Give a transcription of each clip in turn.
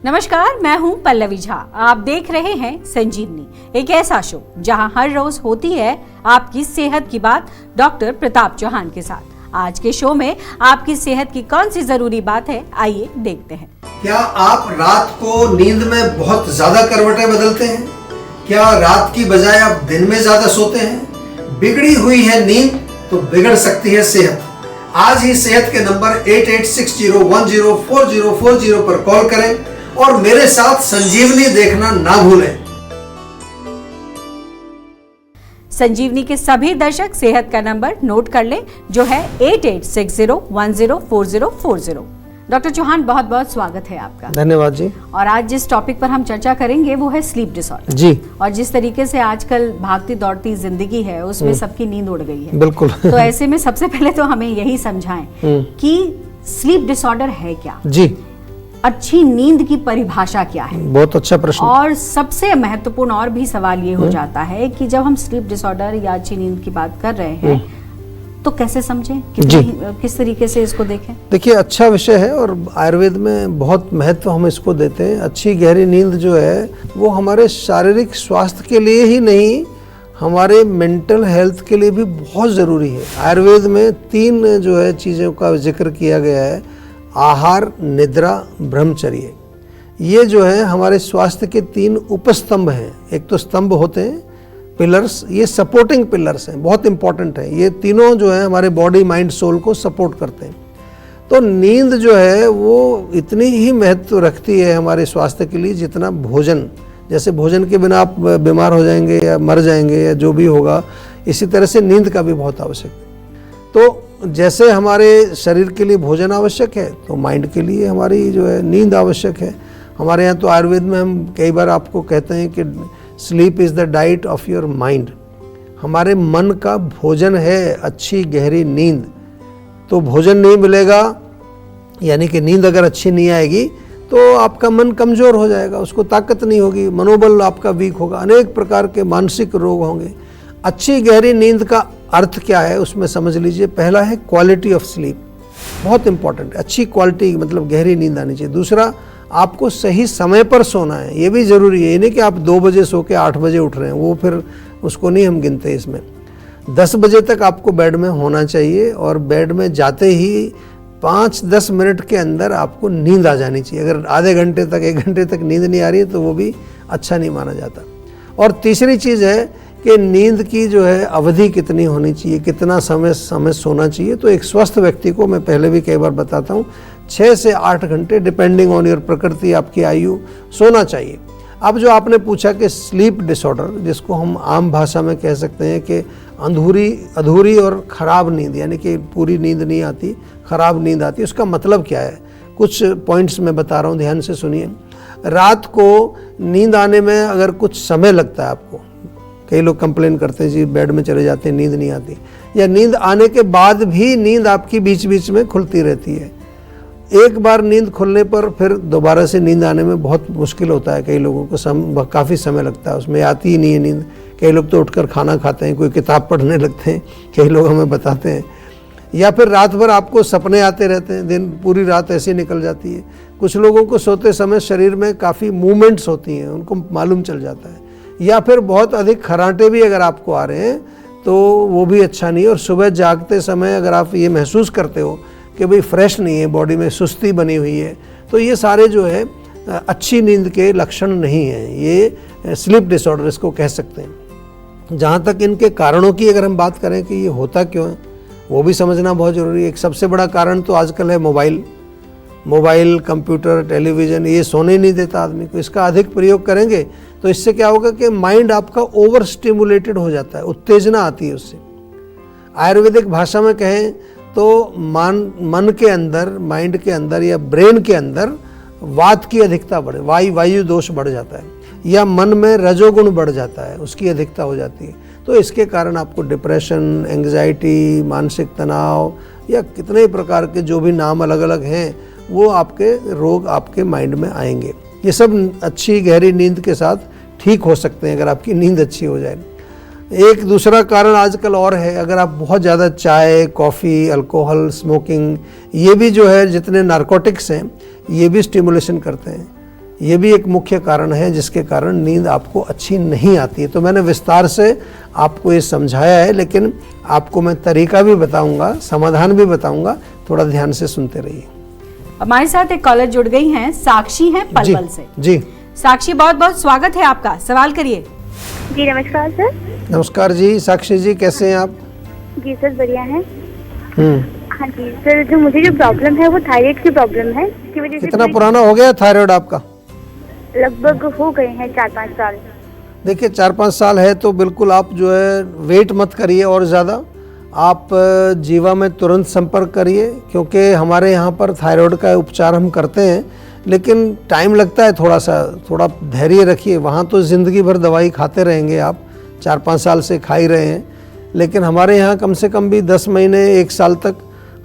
नमस्कार, मैं हूं पल्लवी झा। आप देख रहे हैं संजीवनी, एक ऐसा शो जहां हर रोज होती है आपकी सेहत की बात डॉक्टर प्रताप चौहान के साथ। आज के शो में आपकी सेहत की कौन सी जरूरी बात है, आइए देखते हैं। क्या आप रात को नींद में बहुत ज्यादा करवटें बदलते हैं? क्या रात की बजाय आप दिन में ज्यादा सोते हैं? बिगड़ी हुई है नींद तो बिगड़ सकती है सेहत। आज ही सेहत के नंबर 8860104040 पर कॉल करें और मेरे साथ संजीवनी देखना ना भूलें। संजीवनी के सभी दर्शक सेहत का नंबर नोट कर लें, जो है 8860104040। डॉक्टर चौहान, बहुत बहुत स्वागत है आपका। धन्यवाद जी। और आज जिस टॉपिक पर हम चर्चा करेंगे वो है स्लीप डिसऑर्डर जी। और जिस तरीके से आजकल भागती दौड़ती जिंदगी है उसमें सबकी नींद उड़ गई है। बिल्कुल। तो ऐसे में सबसे पहले तो हमें यही समझाएं कि स्लीप डिसऑर्डर है क्या जी, अच्छी नींद की परिभाषा क्या है। बहुत अच्छा प्रश्न। और सबसे महत्वपूर्ण और भी सवाल ये हो जाता है कि जब हम स्लीप डिसऑर्डर या अच्छी नींद की बात कर रहे हैं तो कैसे समझें, किस तरीके से इसको देखें? देखिए, अच्छा विषय है और आयुर्वेद में बहुत महत्व हम इसको देते हैं। अच्छी गहरी नींद जो है वो हमारे शारीरिक स्वास्थ्य के लिए ही नहीं, हमारे मेंटल हेल्थ के लिए भी बहुत ज़रूरी है। आयुर्वेद में 3 जो है चीज़ों का जिक्र किया गया है: आहार, निद्रा, ब्रह्मचर्य। ये जो है हमारे स्वास्थ्य के 3 उपस्तंभ हैं। एक तो स्तंभ होते हैं, पिलर्स, ये सपोर्टिंग पिलर्स हैं, बहुत इंपॉर्टेंट है। ये तीनों जो है हमारे बॉडी, माइंड, सोल को सपोर्ट करते हैं। तो नींद जो है वो इतनी ही महत्व रखती है हमारे स्वास्थ्य के लिए जितना भोजन। जैसे भोजन के बिना आप बीमार हो जाएंगे या मर जाएंगे या जो भी होगा, इसी तरह से नींद का भी बहुत आवश्यक है। तो जैसे हमारे शरीर के लिए भोजन आवश्यक है तो माइंड के लिए हमारी जो है नींद आवश्यक है। हमारे यहाँ तो आयुर्वेद में हम कई बार आपको कहते हैं कि sleep is the diet of your mind. हमारे मन का भोजन है अच्छी गहरी नींद। तो भोजन नहीं मिलेगा, यानी कि नींद अगर अच्छी नहीं आएगी तो आपका मन कमज़ोर हो जाएगा, उसको ताकत नहीं होगी, मनोबल आपका वीक होगा, अनेक प्रकार के मानसिक रोग होंगे। अच्छी गहरी नींद का अर्थ क्या है उसमें समझ लीजिए। पहला है क्वालिटी ऑफ स्लीप, बहुत इंपॉर्टेंट है। अच्छी क्वालिटी मतलब गहरी नींद आनी चाहिए। दूसरा, आपको सही समय पर सोना है, ये भी ज़रूरी है। ये नहीं कि आप 2 बजे सो के 8 बजे उठ रहे हैं, वो फिर उसको नहीं हम गिनते इसमें। 10 बजे तक आपको बेड में होना चाहिए और बेड में जाते ही 5-10 मिनट के अंदर आपको नींद आ जानी चाहिए। अगर आधे घंटे तक 1 घंटे तक नींद नहीं आ रही है तो वो भी अच्छा नहीं माना जाता। और तीसरी चीज़ है कि नींद की जो है अवधि कितनी होनी चाहिए, कितना समय सोना चाहिए। तो एक स्वस्थ व्यक्ति को मैं पहले भी कई बार बताता हूँ 6 से 8 घंटे डिपेंडिंग ऑन योर प्रकृति, आपकी आयु, सोना चाहिए। अब जो आपने पूछा कि स्लीप डिसऑर्डर, जिसको हम आम भाषा में कह सकते हैं कि अधूरी और ख़राब नींद, यानी कि पूरी नींद नहीं आती, ख़राब नींद आती, उसका मतलब क्या है? कुछ पॉइंट्स मैं बता रहा हूँ, ध्यान से सुनिए। रात को नींद आने में अगर कुछ समय लगता है आपको, कई लोग कंप्लेन करते हैं जी बेड में चले जाते हैं, नींद नहीं आती, या नींद आने के बाद भी नींद आपकी बीच बीच में खुलती रहती है। एक बार नींद खुलने पर फिर दोबारा से नींद आने में बहुत मुश्किल होता है। कई लोगों को काफ़ी समय लगता है, उसमें आती ही नहीं है नींद। कई लोग तो उठकर खाना खाते हैं, कोई किताब पढ़ने लगते हैं, कई लोग हमें बताते हैं। या फिर रात भर आपको सपने आते रहते हैं, दिन पूरी रात ऐसे निकल जाती है। कुछ लोगों को सोते समय शरीर में काफ़ी मूवमेंट्स होती हैं, उनको मालूम चल जाता है। या फिर बहुत अधिक खर्राटे भी अगर आपको आ रहे हैं तो वो भी अच्छा नहीं है। और सुबह जागते समय अगर आप ये महसूस करते हो कि भाई फ्रेश नहीं है, बॉडी में सुस्ती बनी हुई है, तो ये सारे जो है अच्छी नींद के लक्षण नहीं हैं। ये स्लीप डिसऑर्डर इसको कह सकते हैं। जहाँ तक इनके कारणों की अगर हम बात करें कि ये होता क्यों है, वो भी समझना बहुत ज़रूरी है। एक सबसे बड़ा कारण तो आजकल है मोबाइल, कंप्यूटर, टेलीविज़न, ये सोने नहीं देता आदमी को। इसका अधिक प्रयोग करेंगे तो इससे क्या होगा कि माइंड आपका ओवर स्टिमुलेटेड हो जाता है, उत्तेजना आती है उससे। आयुर्वेदिक भाषा में कहें तो मन के अंदर, माइंड के अंदर या ब्रेन के अंदर वात की अधिकता बढ़े, वायु दोष बढ़ जाता है, या मन में रजोगुण बढ़ जाता है, उसकी अधिकता हो जाती है। तो इसके कारण आपको डिप्रेशन, एंग्जाइटी, मानसिक तनाव या कितने प्रकार के जो भी नाम अलग अलग हैं, वो आपके रोग आपके माइंड में आएंगे। ये सब अच्छी गहरी नींद के साथ ठीक हो सकते हैं अगर आपकी नींद अच्छी हो जाए। एक दूसरा कारण आजकल और है, अगर आप बहुत ज़्यादा चाय, कॉफ़ी, अल्कोहल, स्मोकिंग, ये भी जो है जितने नारकोटिक्स हैं ये भी स्टिमुलेशन करते हैं। ये भी एक मुख्य कारण है जिसके कारण नींद आपको अच्छी नहीं आती है। तो मैंने विस्तार से आपको ये समझाया है, लेकिन आपको मैं तरीका भी बताऊंगा, समाधान भी बताऊंगा, थोड़ा ध्यान से सुनते रहिए। हमारे साथ एक कॉलर जुड़ गई हैं, साक्षी हैं पलवल से। जी साक्षी, बहुत बहुत स्वागत है आपका, सवाल करिए। जी नमस्कार सर। नमस्कार जी। साक्षी जी कैसे हैं आप? जी सर बढ़िया है। हाँ जी सर, मुझे प्रॉब्लम है वो थायराइड की प्रॉब्लम है, इसकी वजह से कितना पुराना हो गया थायराइड आपका? लगभग हो गए हैं 4-5 साल। देखिए 4-5 साल है तो बिल्कुल आप जो है वेट मत करिए और ज़्यादा, आप जीवा में तुरंत संपर्क करिए, क्योंकि हमारे यहाँ पर थायराइड का उपचार हम करते हैं, लेकिन टाइम लगता है थोड़ा धैर्य रखिए। वहाँ तो ज़िंदगी भर दवाई खाते रहेंगे आप, 4-5 साल से खा ही रहे हैं, लेकिन हमारे यहाँ कम से कम भी 10 महीने 1 साल तक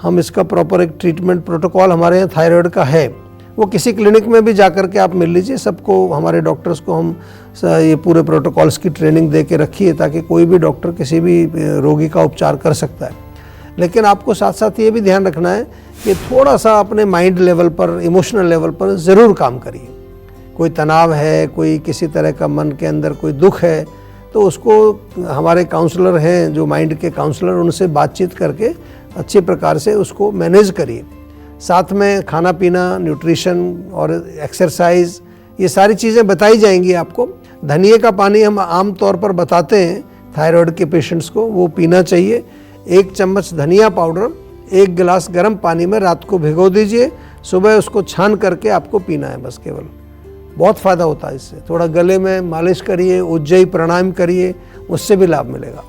हम इसका प्रॉपर एक ट्रीटमेंट प्रोटोकॉल हमारे यहाँ थायराइड का है। वो किसी क्लिनिक में भी जाकर के आप मिल लीजिए, सबको हमारे डॉक्टर्स को हम ये पूरे प्रोटोकॉल्स की ट्रेनिंग दे के रखिए, ताकि कोई भी डॉक्टर किसी भी रोगी का उपचार कर सकता है। लेकिन आपको साथ साथ ये भी ध्यान रखना है कि थोड़ा सा अपने माइंड लेवल पर, इमोशनल लेवल पर ज़रूर काम करिए। कोई तनाव है, कोई किसी तरह का मन के अंदर कोई दुख है, तो उसको हमारे काउंसलर हैं जो माइंड के काउंसलर, उनसे बातचीत करके अच्छे प्रकार से उसको मैनेज करिए। साथ में खाना पीना, न्यूट्रिशन और एक्सरसाइज, ये सारी चीज़ें बताई जाएंगी आपको। धनिए का पानी हम आम तौर पर बताते हैं थायराइड के पेशेंट्स को, वो पीना चाहिए। 1 चम्मच धनिया पाउडर 1 गिलास गर्म पानी में रात को भिगो दीजिए, सुबह उसको छान करके आपको पीना है बस, केवल। बहुत फ़ायदा होता है इससे। थोड़ा गले में मालिश करिए, उज्जयी प्राणायाम करिए, उससे भी लाभ मिलेगा।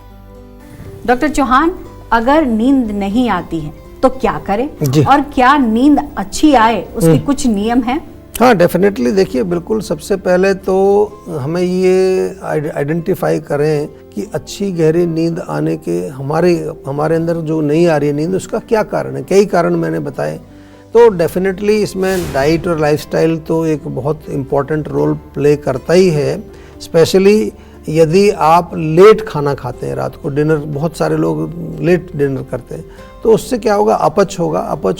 डॉक्टर चौहान, अगर नींद नहीं आती है तो क्या करें, और क्या नींद अच्छी आए उसके कुछ नियम हैं? हाँ डेफिनेटली। देखिए बिल्कुल, सबसे पहले तो हमें ये आइडेंटिफाई करें कि अच्छी गहरी नींद आने के हमारे अंदर जो नहीं आ रही है नींद, उसका क्या कारण है। कई कारण मैंने बताए, तो डेफिनेटली इसमें डाइट और लाइफस्टाइल तो एक बहुत इम्पॉर्टेंट रोल प्ले करता ही है। स्पेशली यदि आप लेट खाना खाते हैं, रात को डिनर, बहुत सारे लोग लेट डिनर करते हैं, तो उससे क्या होगा, अपच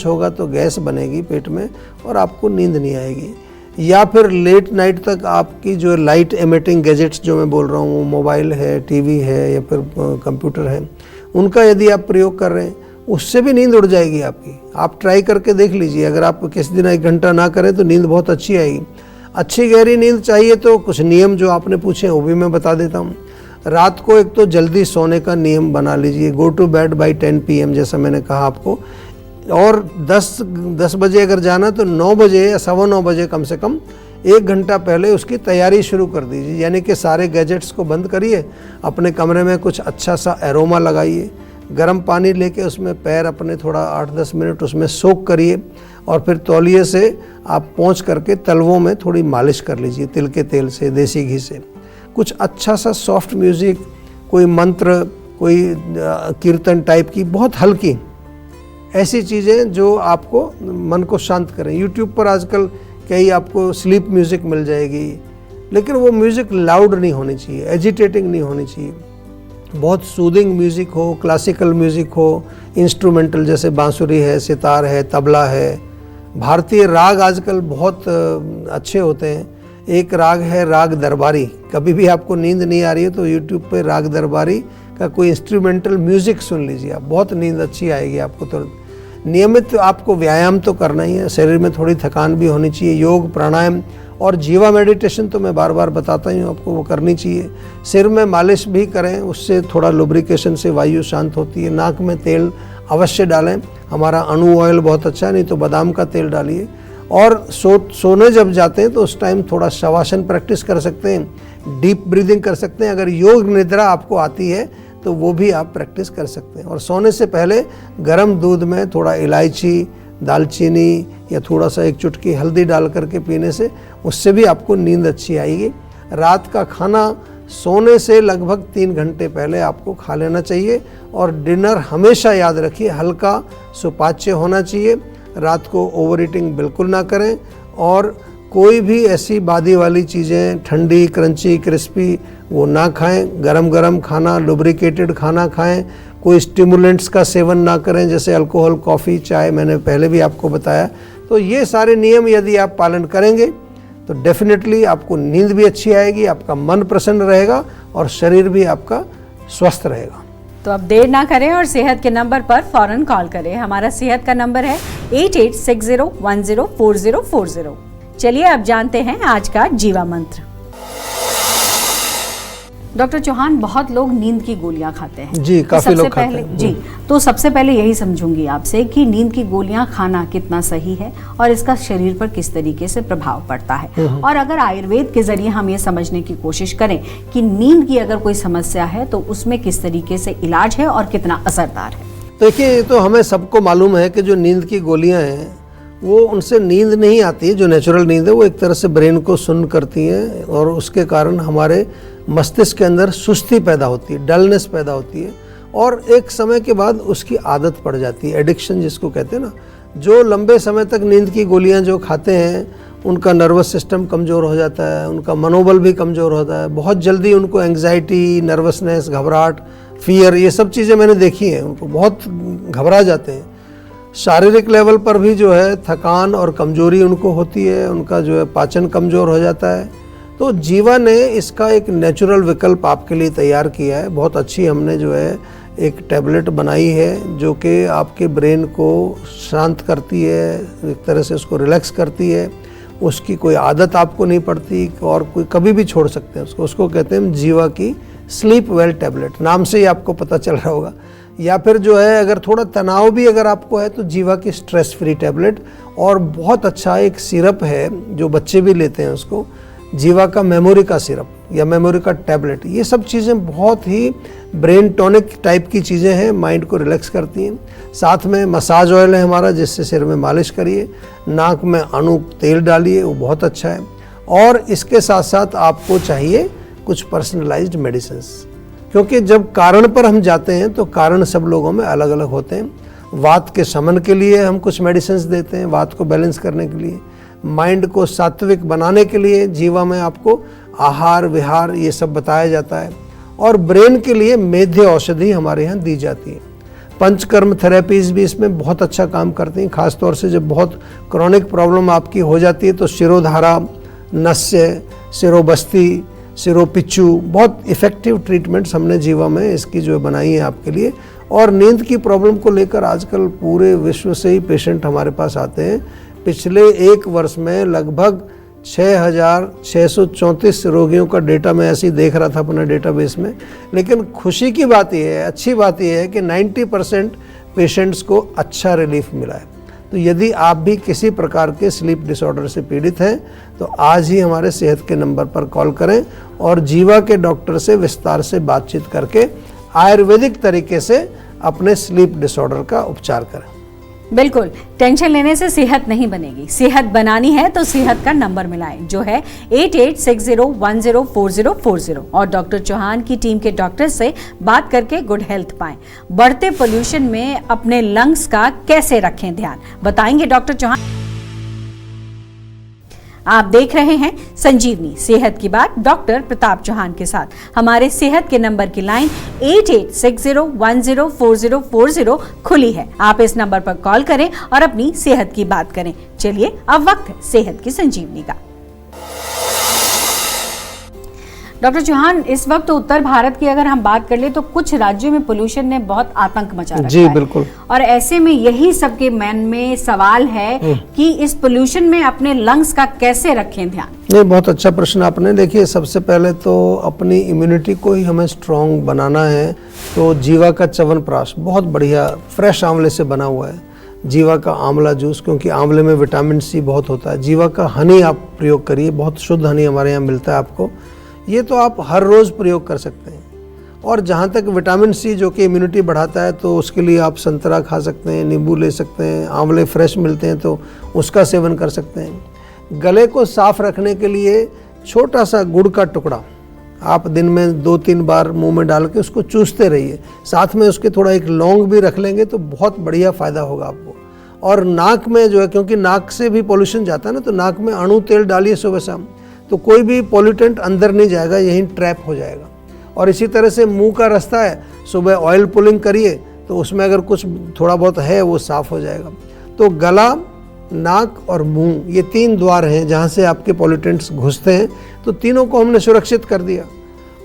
होगा तो गैस बनेगी पेट में और आपको नींद नहीं आएगी। या फिर लेट नाइट तक आपकी जो लाइट एमिटिंग गैजेट्स जो मैं बोल रहा हूँ, मोबाइल है, टीवी है या फिर कंप्यूटर है, उनका यदि आप प्रयोग कर रहे हैं, उससे भी नींद उड़ जाएगी आपकी। आप ट्राई करके देख लीजिए, अगर आप किसी दिन 1 घंटा ना करें तो नींद बहुत अच्छी आएगी। अच्छी गहरी नींद चाहिए तो कुछ नियम जो आपने पूछे वो भी मैं बता देता हूँ। रात को एक तो जल्दी सोने का नियम बना लीजिए, go to bed by 10 PM जैसा मैंने कहा आपको, और 10 बजे अगर जाना तो 9 बजे या 9:15 बजे कम से कम 1 घंटा पहले उसकी तैयारी शुरू कर दीजिए। यानी कि सारे गैजेट्स को बंद करिए, अपने कमरे में कुछ अच्छा सा एरोमा लगाइए, गर्म पानी लेके उसमें पैर अपने थोड़ा 8-10 मिनट उसमें सोक करिए, और फिर तौलिए से आप पोंछ करके तलवों में थोड़ी मालिश कर लीजिए तिल के तेल से, देसी घी से। कुछ अच्छा सा सॉफ्ट म्यूज़िक, कोई मंत्र, कोई कीर्तन टाइप की बहुत हल्की ऐसी चीज़ें जो आपको मन को शांत करें। यूट्यूब पर आजकल कई आपको स्लीप म्यूज़िक मिल जाएगी, लेकिन वो म्यूज़िक लाउड नहीं होनी चाहिए, एजिटेटिंग नहीं होनी चाहिए। बहुत सूदिंग म्यूज़िक हो, क्लासिकल म्यूज़िक हो, इंस्ट्रूमेंटल जैसे बांसुरी है, सितार है, तबला है। भारतीय राग आजकल बहुत अच्छे होते हैं। एक राग है राग दरबारी। कभी भी आपको नींद नहीं आ रही है तो यूट्यूब पे राग दरबारी का कोई इंस्ट्रूमेंटल म्यूज़िक सुन लीजिए आप, बहुत नींद अच्छी आएगी आपको। तो नियमित आपको व्यायाम तो करना ही है, शरीर में थोड़ी थकान भी होनी चाहिए। योग, प्राणायाम और जीवा मेडिटेशन तो मैं बार बार बताता ही हूँ आपको, वो करनी चाहिए। सिर में मालिश भी करें, उससे थोड़ा लुब्रिकेशन से वायु शांत होती है। नाक में तेल अवश्य डालें, हमारा अणु ऑयल बहुत अच्छा है, नहीं तो बादाम का तेल डालिए। और सोने जब जाते हैं तो उस टाइम थोड़ा शवासन प्रैक्टिस कर सकते हैं, डीप ब्रीदिंग कर सकते हैं। अगर योग निद्रा आपको आती है तो वो भी आप प्रैक्टिस कर सकते हैं। और सोने से पहले गर्म दूध में थोड़ा इलायची, दालचीनी या थोड़ा सा 1 चुटकी हल्दी डाल करके पीने से उससे भी आपको नींद अच्छी आएगी। रात का खाना सोने से लगभग 3 घंटे पहले आपको खा लेना चाहिए। और डिनर हमेशा याद रखिए हल्का सुपाच्य होना चाहिए। रात को ओवर ईटिंग बिल्कुल ना करें, और कोई भी ऐसी बादी वाली चीज़ें ठंडी, क्रंची, क्रिस्पी वो ना खाएं। गरम गरम खाना, लुब्रिकेटेड खाना खाएं। कोई स्टिमुलेंट्स का सेवन ना करें, जैसे अल्कोहल, कॉफ़ी, चाय, मैंने पहले भी आपको बताया। तो ये सारे नियम यदि आप पालन करेंगे तो डेफिनेटली आपको नींद भी अच्छी आएगी, आपका मन प्रसन्न रहेगा और शरीर भी आपका स्वस्थ रहेगा। तो अब देर ना करें और सेहत के नंबर पर फौरन कॉल करें। हमारा सेहत का नंबर है 8860104040। चलिए अब जानते हैं आज का जीवा मंत्र। डॉक्टर चौहान, बहुत लोग नींद की गोलियां खाते हैं। जी, काफी लोग खाते हैं। जी, तो सबसे पहले यही समझूंगी आपसे कि नींद की गोलियां खाना कितना सही है और इसका शरीर पर किस तरीके से प्रभाव पड़ता है, और अगर आयुर्वेद के जरिए हम ये समझने की कोशिश करें कि नींद की अगर कोई समस्या है तो उसमें किस तरीके से इलाज है और कितना असरदार है। देखिए, ये तो हमें सबको मालूम है कि जो नींद की गोलियां हैं वो उनसे नींद नहीं आती है। जो नेचुरल नींद है वो एक तरह से ब्रेन को सुन्न करती है और उसके कारण हमारे मस्तिष्क के अंदर सुस्ती पैदा होती है, डलनेस पैदा होती है और एक समय के बाद उसकी आदत पड़ जाती है, एडिक्शन जिसको कहते हैं ना। जो लंबे समय तक नींद की गोलियां जो खाते हैं उनका नर्वस सिस्टम कमज़ोर हो जाता है, उनका मनोबल भी कमज़ोर होता है, बहुत जल्दी उनको एंग्जाइटी, नर्वसनेस, घबराहट, फियर, ये सब चीज़ें मैंने देखी हैं। उनको बहुत घबरा जाते हैं। शारीरिक लेवल पर भी जो है थकान और कमजोरी उनको होती है, उनका जो है पाचन कमज़ोर हो जाता है। तो जीवा ने इसका एक नेचुरल विकल्प आपके लिए तैयार किया है। बहुत अच्छी हमने जो है एक टैबलेट बनाई है जो कि आपके ब्रेन को शांत करती है, एक तरह से उसको रिलैक्स करती है। उसकी कोई आदत आपको नहीं पड़ती और कोई कभी भी छोड़ सकते हैं उसको कहते हैं जीवा की स्लीप वेल टैबलेट। नाम से ही आपको पता चल रहा होगा। या फिर जो है अगर थोड़ा तनाव भी अगर आपको है तो जीवा की स्ट्रेस फ्री टैबलेट। और बहुत अच्छा एक सिरप है जो बच्चे भी लेते हैं उसको, जीवा का मेमोरी का सिरप या मेमोरी का टैबलेट। ये सब चीज़ें बहुत ही ब्रेन टॉनिक टाइप की चीज़ें हैं, माइंड को रिलैक्स करती हैं। साथ में मसाज ऑयल है हमारा जिससे सिर में मालिश करिए, नाक में अनूप तेल डालिए, वो बहुत अच्छा है। और इसके साथ साथ आपको चाहिए कुछ पर्सनलाइज्ड मेडिसिन्स, क्योंकि जब कारण पर हम जाते हैं तो कारण सब लोगों में अलग अलग होते हैं। वात के शमन के लिए हम कुछ मेडिसिन्स देते हैं, वात को बैलेंस करने के लिए। माइंड को सात्विक बनाने के लिए जीवा में आपको आहार विहार ये सब बताया जाता है। और ब्रेन के लिए मेध्य औषधि हमारे यहाँ दी जाती है। पंचकर्म थेरेपीज भी इसमें बहुत अच्छा काम करती हैं। खासतौर से जब बहुत क्रॉनिक प्रॉब्लम आपकी हो जाती है तो शिरोधारा, नस्य, शिरोबस्ती, सिरोपिच्चू, बहुत इफ़ेक्टिव ट्रीटमेंट्स हमने जीवा में इसकी जो बनाई है आपके लिए। और नींद की प्रॉब्लम को लेकर आजकल पूरे विश्व से ही पेशेंट हमारे पास आते हैं। पिछले एक वर्ष में लगभग 6,634 रोगियों का डेटा मैं ऐसे ही देख रहा था अपने डेटाबेस में। लेकिन खुशी की बात यह है, अच्छी बात यह है कि 90% पेशेंट्स को अच्छा रिलीफ मिला है। तो यदि आप भी किसी प्रकार के स्लीप डिसऑर्डर से पीड़ित हैं तो आज ही हमारे सेहत के नंबर पर कॉल करें और जीवा के डॉक्टर से विस्तार से बातचीत करके आयुर्वेदिक तरीके से अपने स्लीप डिसऑर्डर का उपचार करें। बिल्कुल, टेंशन लेने से सेहत नहीं बनेगी। सेहत बनानी है तो सेहत का नंबर मिलाएं जो है 8860104040 और डॉक्टर चौहान की टीम के डॉक्टर से बात करके गुड हेल्थ पाएं। बढ़ते पोल्यूशन में अपने लंग्स का कैसे रखें ध्यान, बताएंगे डॉक्टर चौहान। आप देख रहे हैं संजीवनी सेहत की बात डॉक्टर प्रताप चौहान के साथ। हमारे सेहत के नंबर की लाइन 8860104040 खुली है। आप इस नंबर पर कॉल करें और अपनी सेहत की बात करें। चलिए अब वक्त है सेहत की संजीवनी का। डॉक्टर चौहान, इस वक्त उत्तर भारत की अगर हम बात कर ले तो कुछ राज्यों में पोल्यूशन ने बहुत आतंक मचा रखा है। जी बिल्कुल। और ऐसे में यही सबके मन में सवाल है कि इस पोल्यूशन में अपने लंग्स का कैसे रखें ध्यान। नहीं, बहुत अच्छा प्रश्न आपने। देखिए, सबसे पहले तो अपनी इम्यूनिटी को ही हमें स्ट्रॉन्ग बनाना है। तो जीवा का च्यवनप्राश बहुत बढ़िया फ्रेश आंवले से बना हुआ है। जीवा का आंवला जूस, क्योंकि आंवले में विटामिन सी बहुत होता है। जीवा का हनी आप प्रयोग करिए, बहुत शुद्ध हनी हमारे यहाँ मिलता है आपको। ये तो आप हर रोज़ प्रयोग कर सकते हैं। और जहाँ तक विटामिन सी जो कि इम्यूनिटी बढ़ाता है तो उसके लिए आप संतरा खा सकते हैं, नींबू ले सकते हैं, आंवले फ्रेश मिलते हैं तो उसका सेवन कर सकते हैं। गले को साफ रखने के लिए छोटा सा गुड़ का टुकड़ा आप दिन में 2-3 बार मुंह में डाल के उसको चूसते रहिए। साथ में उसके थोड़ा एक लौंग भी रख लेंगे तो बहुत बढ़िया फ़ायदा होगा आपको। और नाक में जो है, क्योंकि नाक से भी पॉल्यूशन जाता है ना, तो नाक में अणु तेल डालिए सुबह शाम, तो कोई भी पॉल्यूटेंट अंदर नहीं जाएगा, यहीं ट्रैप हो जाएगा। और इसी तरह से मुंह का रास्ता है, सुबह ऑयल पुलिंग करिए तो उसमें अगर कुछ थोड़ा बहुत है वो साफ़ हो जाएगा। तो गला नाक और मुंह, ये 3 द्वार हैं जहाँ से आपके पॉल्यूटेंट्स घुसते हैं। तो तीनों को हमने सुरक्षित कर दिया।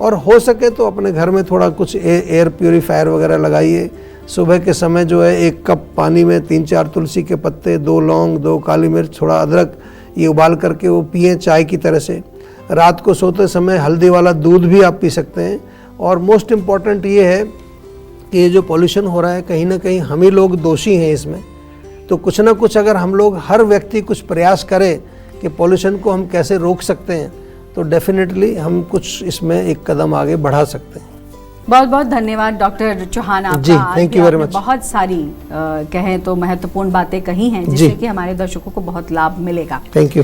और हो सके तो अपने घर में थोड़ा कुछ एयर प्यूरीफायर वगैरह लगाइए। सुबह के समय जो है 1 कप पानी में 3-4 तुलसी के पत्ते, 2 लौंग, 2 काली मिर्च, थोड़ा अदरक, ये उबाल करके वो पिएं चाय की तरह से। रात को सोते समय हल्दी वाला दूध भी आप पी सकते हैं। और मोस्ट इम्पॉर्टेंट ये है कि ये जो पॉल्यूशन हो रहा है, कहीं ना कहीं हम ही लोग दोषी हैं इसमें। तो कुछ ना कुछ अगर हम लोग, हर व्यक्ति कुछ प्रयास करे कि पॉल्यूशन को हम कैसे रोक सकते हैं, तो डेफिनेटली हम कुछ इसमें एक कदम आगे बढ़ा सकते हैं। बहुत बहुत धन्यवाद डॉक्टर चौहान आपका। जी, थैंक यू वेरी मच। बहुत सारी कहें तो महत्वपूर्ण बातें कही हैं जिससे कि हमारे दर्शकों को बहुत लाभ मिलेगा। Thank you.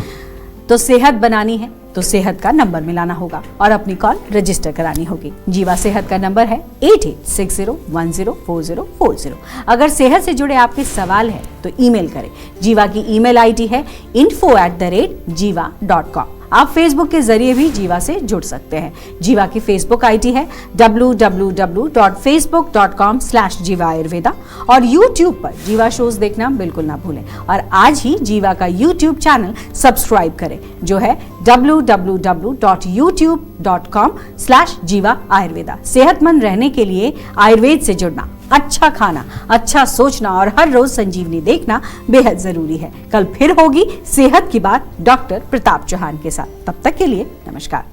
तो सेहत बनानी है तो सेहत का नंबर मिलाना होगा और अपनी कॉल रजिस्टर करानी होगी। जीवा सेहत का नंबर है 8860104040। अगर सेहत से जुड़े आपके सवाल है तो ईमेल करें। जीवा की ईमेल आईडी है info@jiva.com। आप फेसबुक के जरिए भी जीवा से जुड़ सकते हैं। जीवा की फेसबुक आईडी है www.facebook.com/jiva ayurveda और यूट्यूब पर जीवा शोज देखना बिल्कुल ना भूलें। और आज ही जीवा का यूट्यूब चैनल सब्सक्राइब करें जो है www.youtube.com/jiva ayurveda। सेहतमंद रहने के लिए आयुर्वेद से जुड़ना, अच्छा खाना, अच्छा सोचना और हर रोज संजीवनी देखना बेहद जरूरी है। कल फिर होगी सेहत की बात डॉक्टर प्रताप चौहान के साथ। तब तक के लिए नमस्कार।